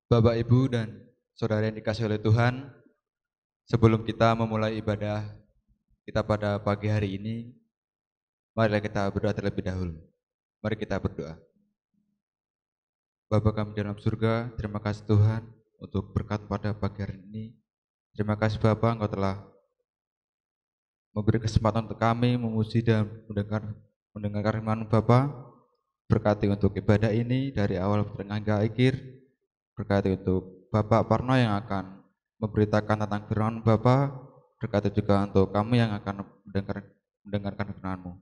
Bapak, Ibu, dan saudara yang dikasihi oleh Tuhan, sebelum kita memulai ibadah kita pada pagi hari ini, marilah kita berdoa terlebih dahulu. Mari kita berdoa. Bapa kami di dalam surga, terima kasih Tuhan untuk berkat pada pagi hari ini. Terima kasih Bapa, Engkau telah memberi kesempatan untuk kami memuji dan mendengar firman Bapa. Berkati untuk ibadah ini dari awal pertengahan hingga akhir. Berkati untuk Bapak Parno yang akan memberitakan tentang firman Bapa. Berkati juga untuk kami yang akan mendengarkan firman-Mu.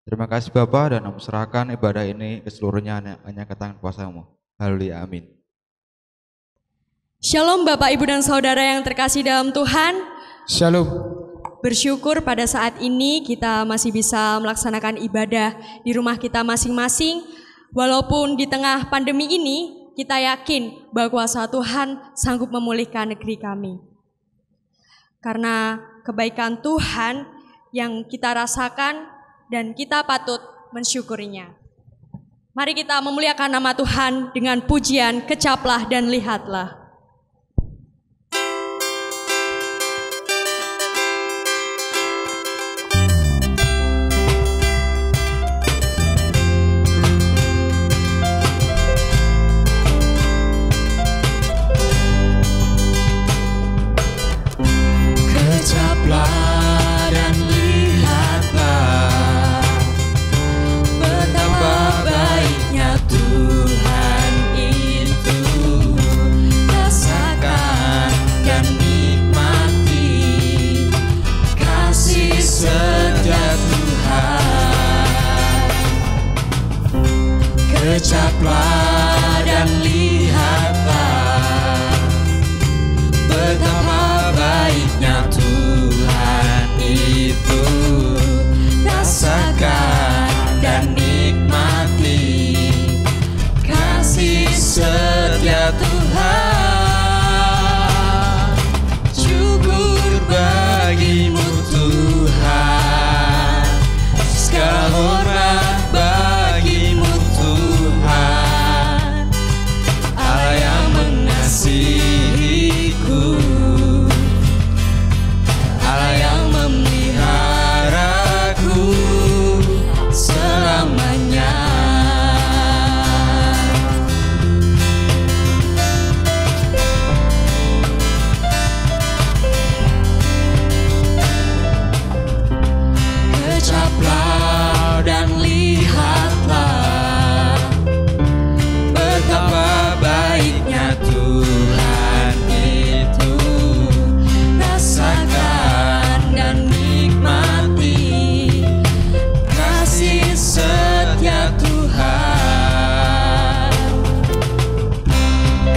Terima kasih Bapa, dan kami serahkan ibadah ini keseluruhnya hanya ke tangan kuasa-Mu. Haleluya, amin. Shalom Bapak, Ibu, dan Saudara yang terkasih dalam Tuhan. Shalom. Bersyukur pada saat ini kita masih bisa melaksanakan ibadah di rumah kita masing-masing. Walaupun di tengah pandemi ini, kita yakin bahwa kuasa Tuhan sanggup memulihkan negeri kami. Karena kebaikan Tuhan yang kita rasakan dan kita patut mensyukurinya. Mari kita memuliakan nama Tuhan dengan pujian Kecaplah dan Lihatlah. Kecaplah dan lihatlah betapa baiknya Tuhan itu. Rasakan dan nikmati kasih setia Tuhan. Syukur bagimu Tuhan, segala hormat bagimu Tuhan, Allah yang mengasihiku, Allah yang memeliharaku selamanya. Kecaplah dan lihatlah betapa baiknya Tuhan itu. Rasakan dan nikmati kasih setia Tuhan.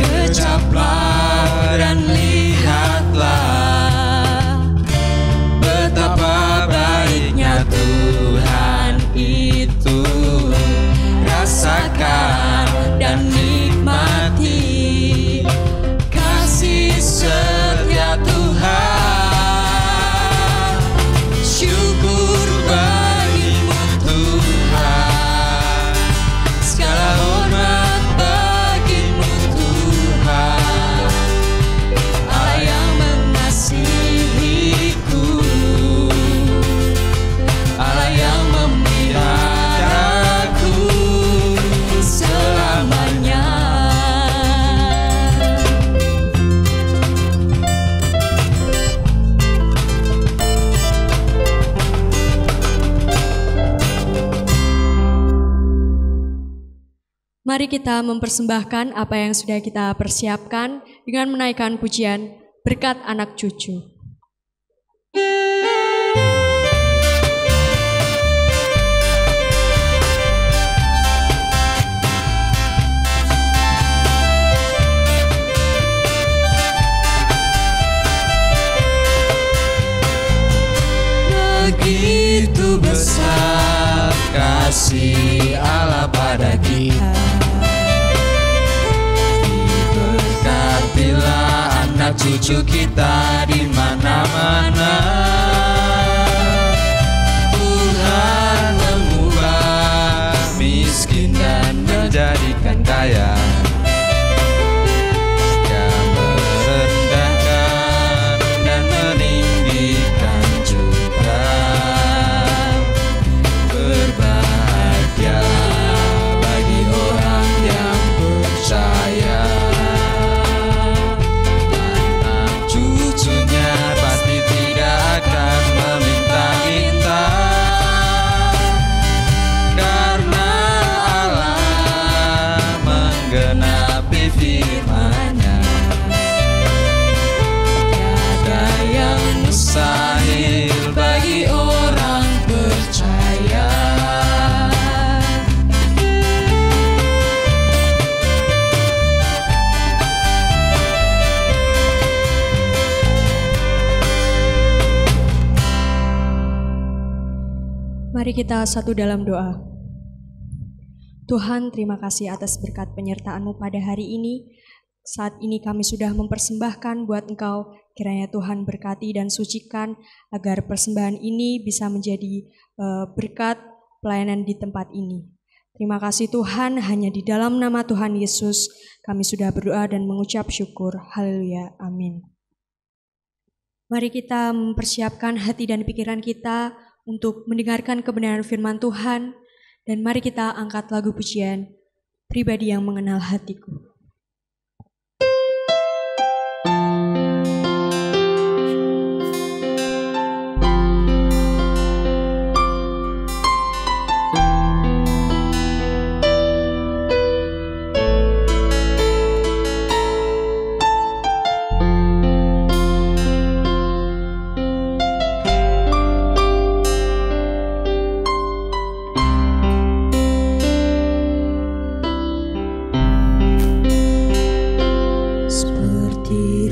Kecaplah dan lihatlah betapa baiknya Tuhan itu. Rasakan dan nikmati kasih setia Tuhan. Syukur bagimu Tuhan, segala hormat bagimu Tuhan, Allah yang mengasihiku, Allah yang memeliharaku selamanya. Mari kita mempersembahkan apa yang sudah kita persiapkan dengan menaikkan pujian Berkat Anak Cucu. Begitu besar kasih Allah pada kita, diberkatilah anak cucu kita di mana-mana. Tuhan mengubah miskin dan menjadikan kaya. Mari kita satu dalam doa. Tuhan, terima kasih atas berkat penyertaan-Mu pada hari ini. Saat ini kami sudah mempersembahkan buat Engkau, kiranya Tuhan berkati dan sucikan agar persembahan ini bisa menjadi berkat pelayanan di tempat ini. Terima kasih Tuhan, hanya di dalam nama Tuhan Yesus kami sudah berdoa dan mengucap syukur. Haleluya, amin. Mari kita mempersiapkan hati dan pikiran kita untuk mendengarkan kebenaran firman Tuhan, dan mari kita angkat lagu pujian Pribadi yang Mengenal Hatiku. Seperti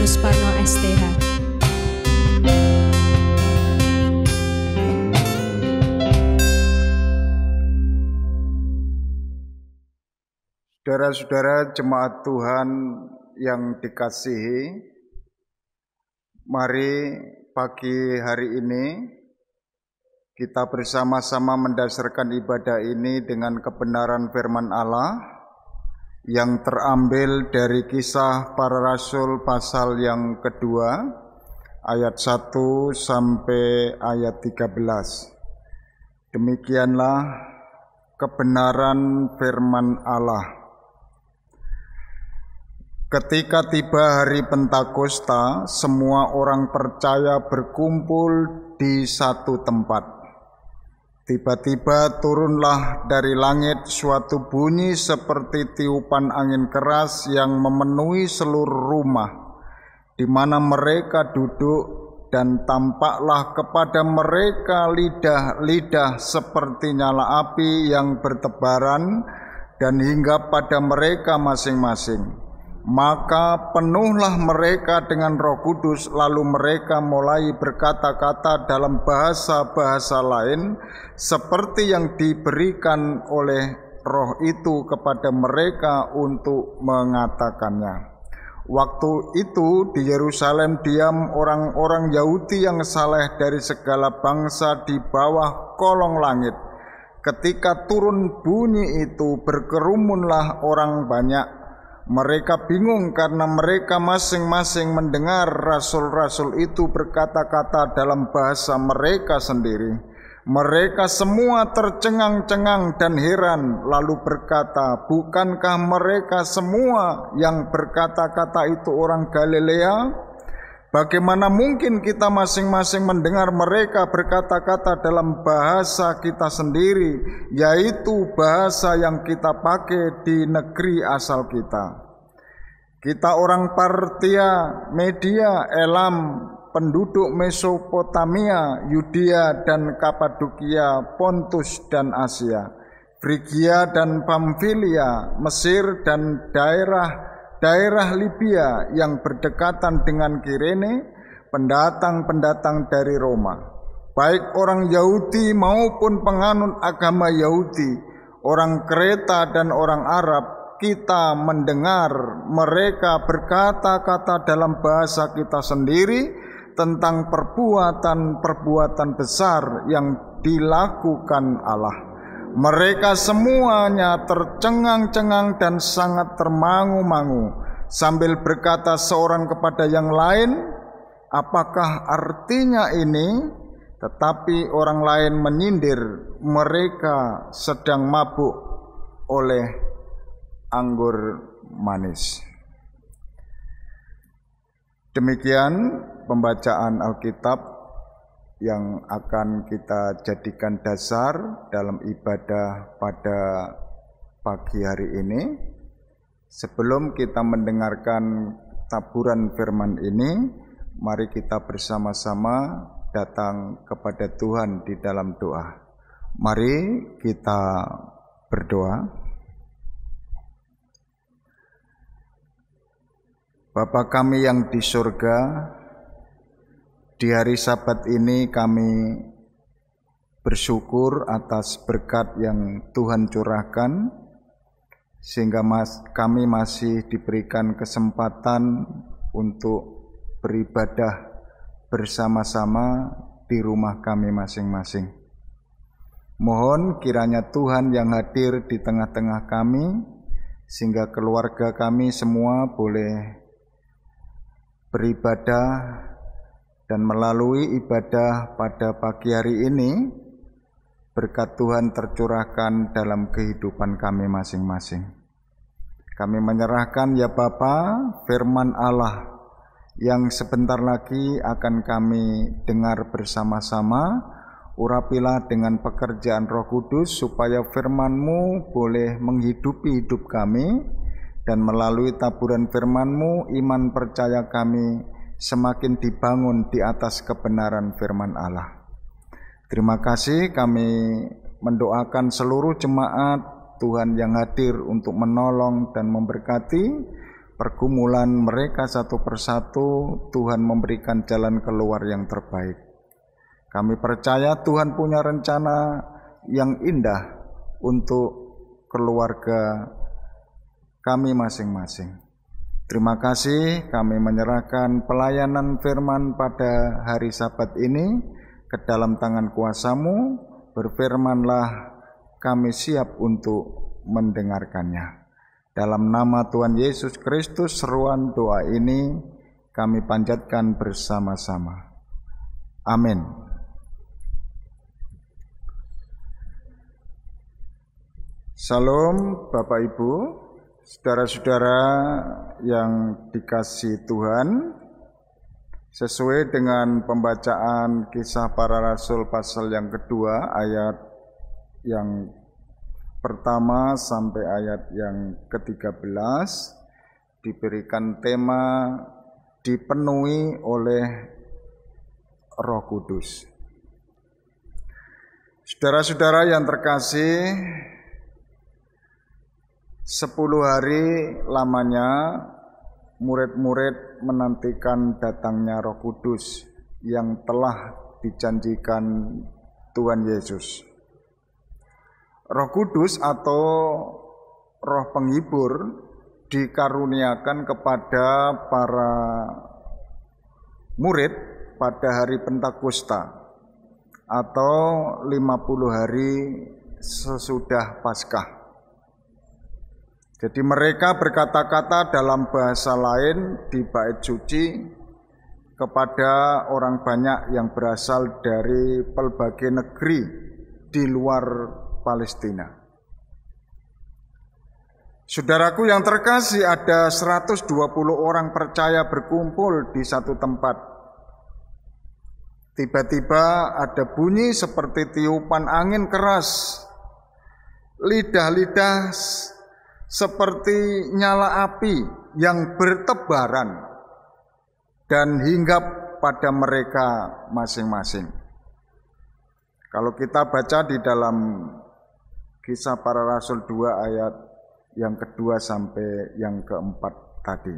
Agustinus Parno STH. Saudara-saudara jemaat Tuhan yang dikasihi, mari pagi hari ini kita bersama-sama mendasarkan ibadah ini dengan kebenaran firman Allah yang terambil dari Kisah Para Rasul pasal yang kedua ayat 1 sampai ayat 13. Demikianlah kebenaran firman Allah. Ketika tiba hari Pentakosta, semua orang percaya berkumpul di satu tempat. Tiba-tiba turunlah dari langit suatu bunyi seperti tiupan angin keras yang memenuhi seluruh rumah di mana mereka duduk, dan tampaklah kepada mereka lidah-lidah seperti nyala api yang bertebaran dan hinggap pada mereka masing-masing. Maka penuhlah mereka dengan Roh Kudus, lalu mereka mulai berkata-kata dalam bahasa-bahasa lain seperti yang diberikan oleh Roh itu kepada mereka untuk mengatakannya. Waktu itu di Yerusalem diam orang-orang Yahudi yang saleh dari segala bangsa di bawah kolong langit. Ketika turun bunyi itu, berkerumunlah orang banyak. Mereka bingung karena mereka masing-masing mendengar rasul-rasul itu berkata-kata dalam bahasa mereka sendiri. Mereka semua tercengang-cengang dan heran, lalu berkata, "Bukankah mereka semua yang berkata-kata itu orang Galilea? Bagaimana mungkin kita masing-masing mendengar mereka berkata-kata dalam bahasa kita sendiri, yaitu bahasa yang kita pakai di negeri asal kita? Kita orang Partia, Media, Elam, penduduk Mesopotamia, Yudea dan Kapadokia, Pontus dan Asia, Frigia dan Pamfilia, Mesir dan daerah Libya yang berdekatan dengan Kirene, pendatang-pendatang dari Roma, baik orang Yahudi maupun penganut agama Yahudi, orang Kreta dan orang Arab. Kita mendengar mereka berkata-kata dalam bahasa kita sendiri tentang perbuatan-perbuatan besar yang dilakukan Allah. Mereka semuanya tercengang-cengang dan sangat termangu-mangu sambil berkata seorang kepada yang lain, "Apakah artinya ini?" Tetapi orang lain menyindir, "Mereka sedang mabuk oleh anggur manis." Demikian pembacaan Alkitab yang akan kita jadikan dasar dalam ibadah pada pagi hari ini. Sebelum kita mendengarkan taburan firman ini, mari kita bersama-sama datang kepada Tuhan di dalam doa. Mari kita berdoa. Bapa kami yang di surga, di hari Sabat ini kami bersyukur atas berkat yang Tuhan curahkan, sehingga kami masih diberikan kesempatan untuk beribadah bersama-sama di rumah kami masing-masing. Mohon kiranya Tuhan yang hadir di tengah-tengah kami, sehingga keluarga kami semua boleh beribadah, dan melalui ibadah pada pagi hari ini berkat Tuhan tercurahkan dalam kehidupan kami masing-masing. Kami menyerahkan ya Bapa firman Allah yang sebentar lagi akan kami dengar bersama-sama. Urapilah dengan pekerjaan Roh Kudus supaya firman-Mu boleh menghidupi hidup kami, dan melalui taburan firman-Mu, iman percaya kami semakin dibangun di atas kebenaran firman Allah. Terima kasih, kami mendoakan seluruh jemaat Tuhan yang hadir untuk menolong dan memberkati pergumulan mereka satu persatu, Tuhan memberikan jalan keluar yang terbaik. Kami percaya Tuhan punya rencana yang indah untuk keluarga kami masing-masing. Terima kasih, kami menyerahkan pelayanan firman pada hari Sabat ini ke dalam tangan kuasa-Mu. Berfirmanlah, kami siap untuk mendengarkannya. Dalam nama Tuhan Yesus Kristus, seruan doa ini kami panjatkan bersama-sama. Amin. Salam Bapak Ibu, saudara-saudara yang dikasihi Tuhan. Sesuai dengan pembacaan Kisah Para Rasul pasal yang kedua, ayat yang pertama sampai ayat yang ke-13, diberikan tema dipenuhi oleh Roh Kudus. Saudara-saudara yang terkasih, 10 hari lamanya murid-murid menantikan datangnya Roh Kudus yang telah dijanjikan Tuhan Yesus. Roh Kudus atau Roh Penghibur dikaruniakan kepada para murid pada hari Pentakosta atau 50 hari sesudah Paskah. Jadi mereka berkata-kata dalam bahasa lain di bait suci kepada orang banyak yang berasal dari pelbagai negeri di luar Palestina. Saudaraku yang terkasih, ada 120 orang percaya berkumpul di satu tempat. Tiba-tiba ada bunyi seperti tiupan angin keras. Lidah-lidah seperti nyala api yang bertebaran dan hinggap pada mereka masing-masing. Kalau kita baca di dalam Kisah Para Rasul 2 ayat yang kedua sampai yang keempat tadi.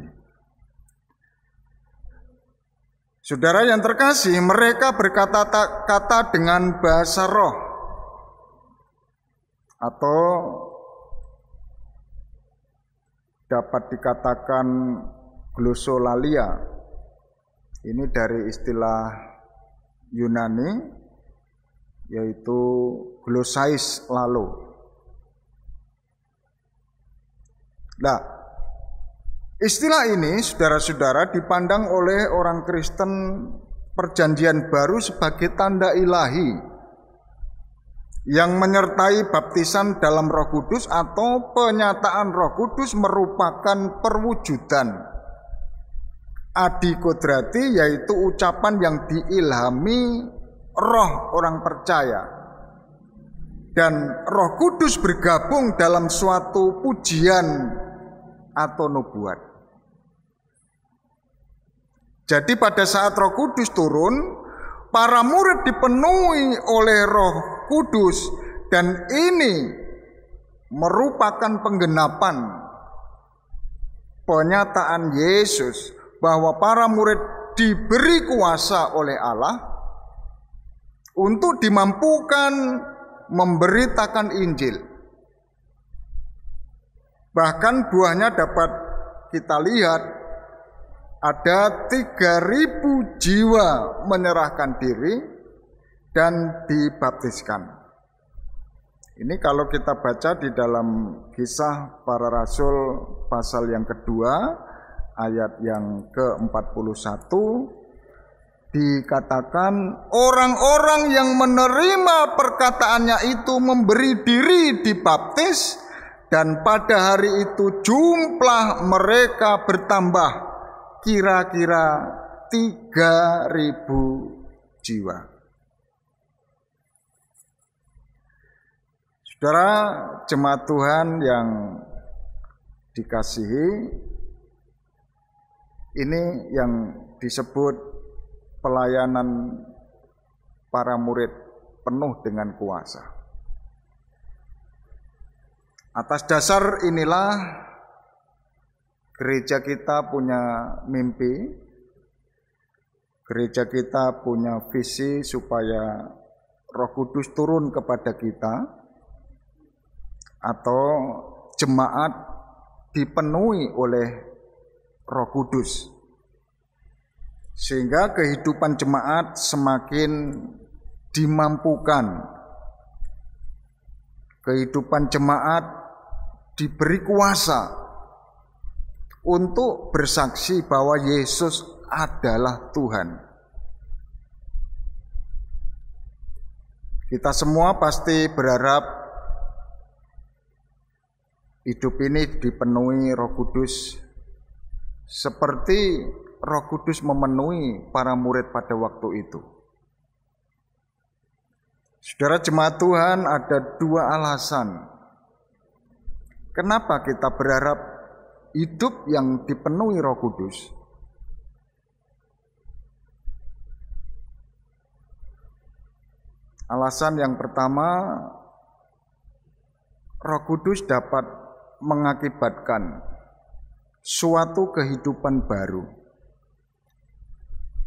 Saudara yang terkasih, mereka berkata-kata dengan bahasa roh atau dapat dikatakan glosolalia. Ini dari istilah Yunani, yaitu glosais lalu. Nah, istilah ini saudara-saudara dipandang oleh orang Kristen Perjanjian Baru sebagai tanda ilahi yang menyertai baptisan dalam Roh Kudus atau penyataan Roh Kudus merupakan perwujudan adi kodrati, yaitu ucapan yang diilhami roh orang percaya, dan Roh Kudus bergabung dalam suatu pujian atau nubuat. Jadi pada saat Roh Kudus turun, para murid dipenuhi oleh Roh Kudus, dan ini merupakan penggenapan penyataan Yesus bahwa para murid diberi kuasa oleh Allah untuk dimampukan memberitakan Injil. Bahkan buahnya dapat kita lihat, ada 3.000 jiwa menyerahkan diri dan dibaptiskan. Ini kalau kita baca di dalam Kisah Para Rasul pasal yang kedua ayat yang ke-41, dikatakan orang-orang yang menerima perkataannya itu memberi diri dibaptis, dan pada hari itu jumlah mereka bertambah kira-kira 3.000 jiwa. Saudara jemaat Tuhan yang dikasihi, ini yang disebut pelayanan para murid penuh dengan kuasa. Atas dasar inilah Gereja kita punya mimpi, gereja kita punya visi supaya Roh Kudus turun kepada kita, atau jemaat dipenuhi oleh Roh Kudus, sehingga kehidupan jemaat semakin dimampukan. Kehidupan jemaat diberi kuasa untuk bersaksi bahwa Yesus adalah Tuhan. Kita semua pasti berharap hidup ini dipenuhi Roh Kudus seperti Roh Kudus memenuhi para murid pada waktu itu. Saudara jemaat Tuhan, ada dua alasan kenapa kita berharap hidup yang dipenuhi Roh Kudus. Alasan yang pertama, Roh Kudus dapat mengakibatkan suatu kehidupan baru.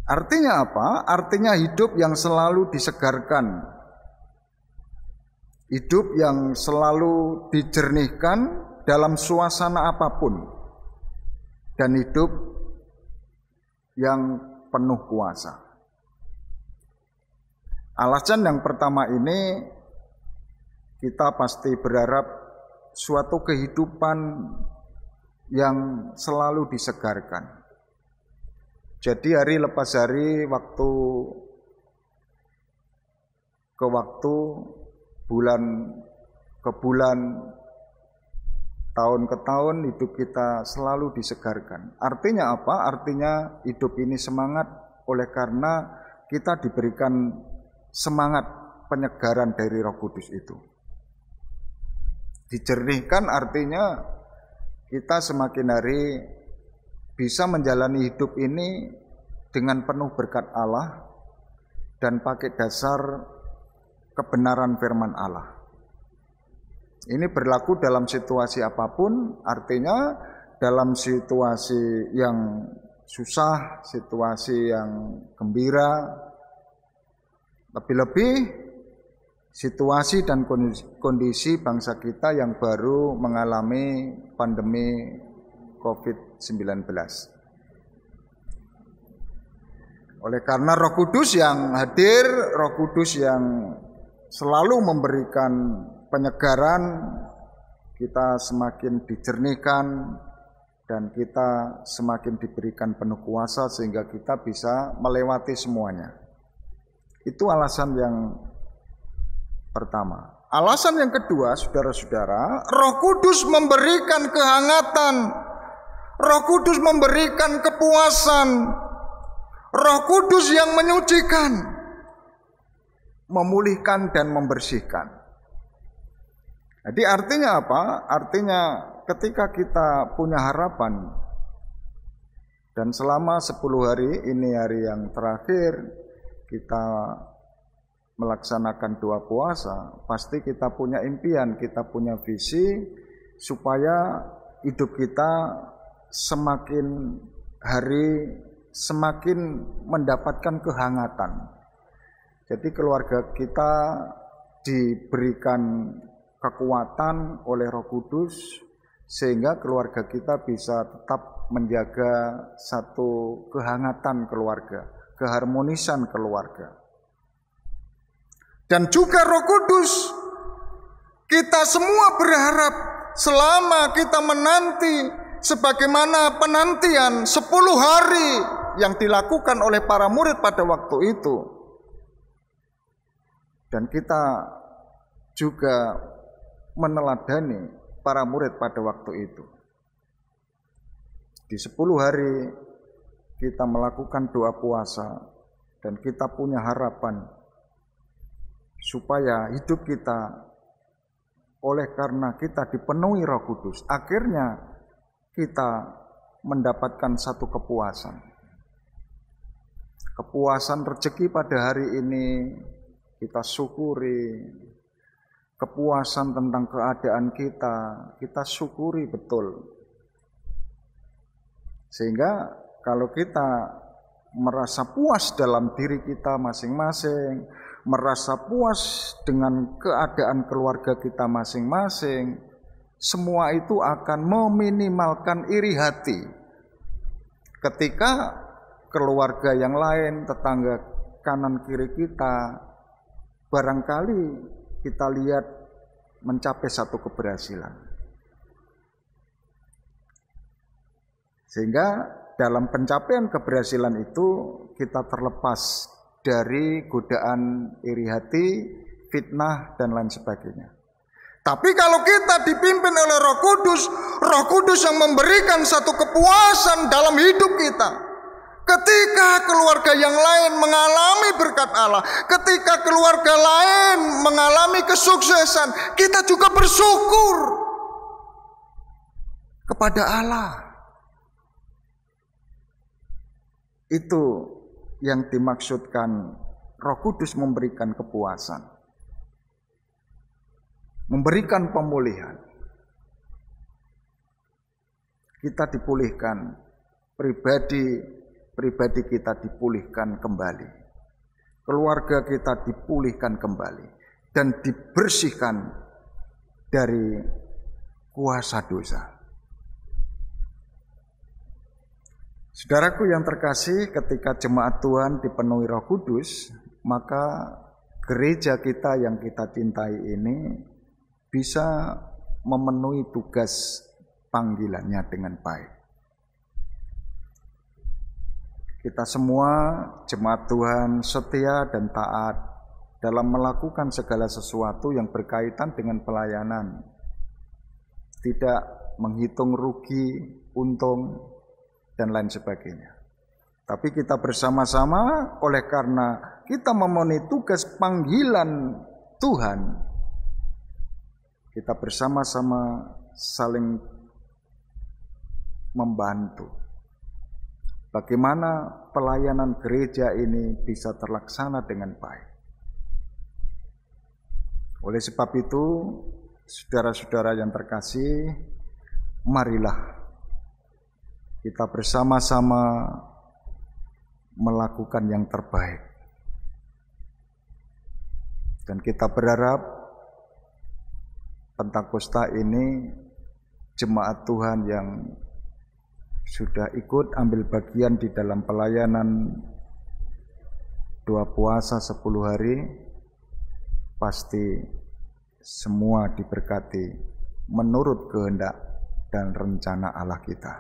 Artinya apa? Artinya hidup yang selalu disegarkan, hidup yang selalu dijernihkan dalam suasana apapun, dan hidup yang penuh kuasa. Alasan yang pertama ini, kita pasti berharap suatu kehidupan yang selalu disegarkan. Jadi hari lepas hari, waktu ke waktu, bulan ke bulan, tahun ke tahun, hidup kita selalu disegarkan. Artinya apa? Artinya hidup ini semangat oleh karena kita diberikan semangat penyegaran dari Roh Kudus itu. Dijernihkan artinya kita semakin hari bisa menjalani hidup ini dengan penuh berkat Allah dan pakai dasar kebenaran firman Allah. Ini berlaku dalam situasi apapun, artinya dalam situasi yang susah, situasi yang gembira, lebih-lebih situasi dan kondisi bangsa kita yang baru mengalami pandemi COVID-19. Oleh karena Roh Kudus yang hadir, Roh Kudus yang selalu memberikan penyegaran, kita semakin dijernihkan dan kita semakin diberikan penuh kuasa sehingga kita bisa melewati semuanya. Itu alasan yang pertama. Alasan yang kedua, saudara-saudara, Roh Kudus memberikan kehangatan, Roh Kudus memberikan kepuasan, Roh Kudus yang menyucikan, memulihkan dan membersihkan. Jadi artinya apa? Artinya ketika kita punya harapan, dan selama 10 hari, ini hari yang terakhir kita melaksanakan doa puasa, pasti kita punya impian, kita punya visi supaya hidup kita semakin hari semakin mendapatkan kehangatan. Jadi keluarga kita diberikan kekuatan oleh Roh Kudus sehingga keluarga kita bisa tetap menjaga satu kehangatan keluarga, keharmonisan keluarga. Dan juga Roh Kudus, kita semua berharap selama kita menanti sebagaimana penantian 10 hari yang dilakukan oleh para murid pada waktu itu. Dan kita juga meneladani para murid pada waktu itu. Di 10 hari kita melakukan doa puasa dan kita punya harapan supaya hidup kita oleh karena kita dipenuhi Roh Kudus, akhirnya kita mendapatkan satu kepuasan. Kepuasan rezeki pada hari ini kita syukuri, kepuasan tentang keadaan kita syukuri betul. Sehingga kalau kita merasa puas dalam diri kita masing-masing, merasa puas dengan keadaan keluarga kita masing-masing, semua itu akan meminimalkan iri hati. Ketika keluarga yang lain, tetangga kanan kiri kita, barangkali kita lihat mencapai satu keberhasilan. Sehingga dalam pencapaian keberhasilan itu kita terlepas dari godaan iri hati, fitnah, dan lain sebagainya. Tapi kalau kita dipimpin oleh Roh Kudus yang memberikan satu kepuasan dalam hidup kita. Ketika keluarga yang lain mengalami berkat Allah, ketika keluarga lain mengalami kesuksesan, kita juga bersyukur kepada Allah. Itu yang dimaksudkan Roh Kudus memberikan kepuasan, memberikan pemulihan. Kita dipulihkan, pribadi kita dipulihkan kembali, keluarga kita dipulihkan kembali, dan dibersihkan dari kuasa dosa. Saudaraku yang terkasih, ketika jemaat Tuhan dipenuhi Roh Kudus, maka gereja kita yang kita cintai ini bisa memenuhi tugas panggilannya dengan baik. Kita semua jemaat Tuhan setia dan taat dalam melakukan segala sesuatu yang berkaitan dengan pelayanan. Tidak menghitung rugi, untung, dan lain sebagainya. Tapi kita bersama-sama oleh karena kita memenuhi tugas panggilan Tuhan, kita bersama-sama saling membantu. Bagaimana pelayanan gereja ini bisa terlaksana dengan baik. Oleh sebab itu, saudara-saudara yang terkasih, marilah kita bersama-sama melakukan yang terbaik. Dan kita berharap Pentakosta ini jemaat Tuhan yang sudah ikut ambil bagian di dalam pelayanan 2 puasa 10 hari, pasti semua diberkati menurut kehendak dan rencana Allah kita.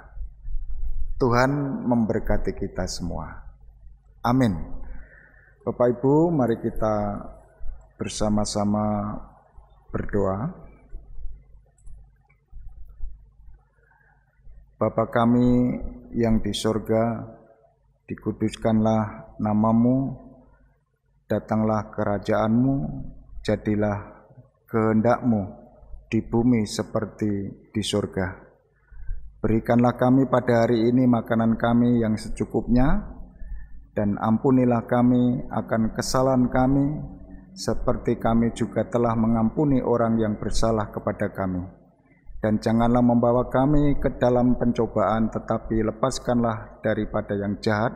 Tuhan memberkati kita semua. Amin. Bapak Ibu, mari kita bersama-sama berdoa. Bapa kami yang di sorga, dikuduskanlah namamu, datanglah kerajaanmu, jadilah kehendakmu di bumi seperti di sorga. Berikanlah kami pada hari ini makanan kami yang secukupnya, dan ampunilah kami akan kesalahan kami, seperti kami juga telah mengampuni orang yang bersalah kepada kami. Dan janganlah membawa kami ke dalam pencobaan, tetapi lepaskanlah daripada yang jahat,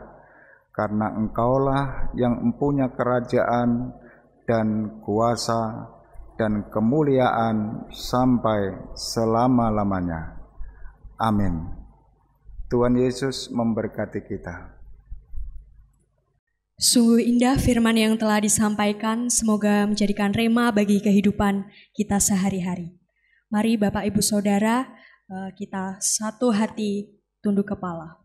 karena Engkaulah yang mempunyai kerajaan dan kuasa dan kemuliaan sampai selama-lamanya. Amin. Tuhan Yesus memberkati kita. Sungguh indah firman yang telah disampaikan, semoga menjadikan rema bagi kehidupan kita sehari-hari. Mari Bapak Ibu Saudara, kita satu hati tunduk kepala.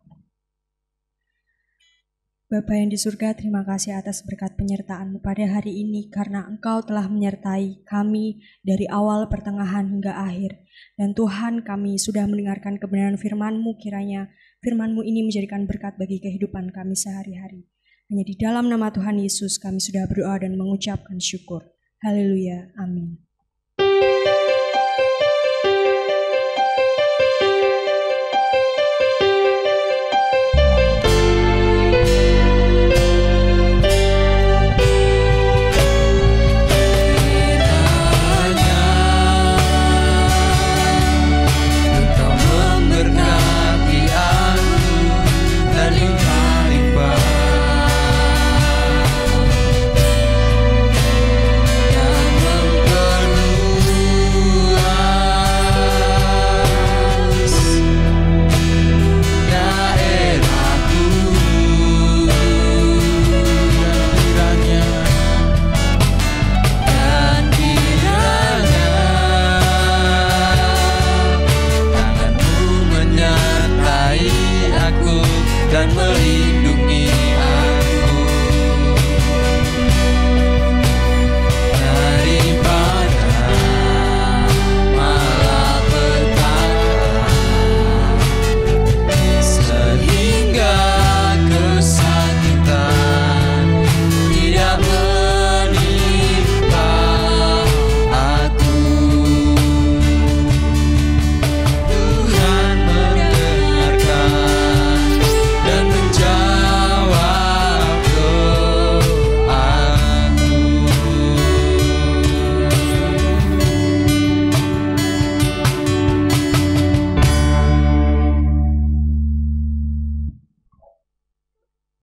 Bapa yang di surga, terima kasih atas berkat penyertaan-Mu pada hari ini, karena Engkau telah menyertai kami dari awal, pertengahan, hingga akhir. Dan Tuhan, kami sudah mendengarkan kebenaran firman-Mu, kiranya firman-Mu ini menjadikan berkat bagi kehidupan kami sehari-hari. Hanya di dalam nama Tuhan Yesus kami sudah berdoa dan mengucapkan syukur. Haleluya, amin.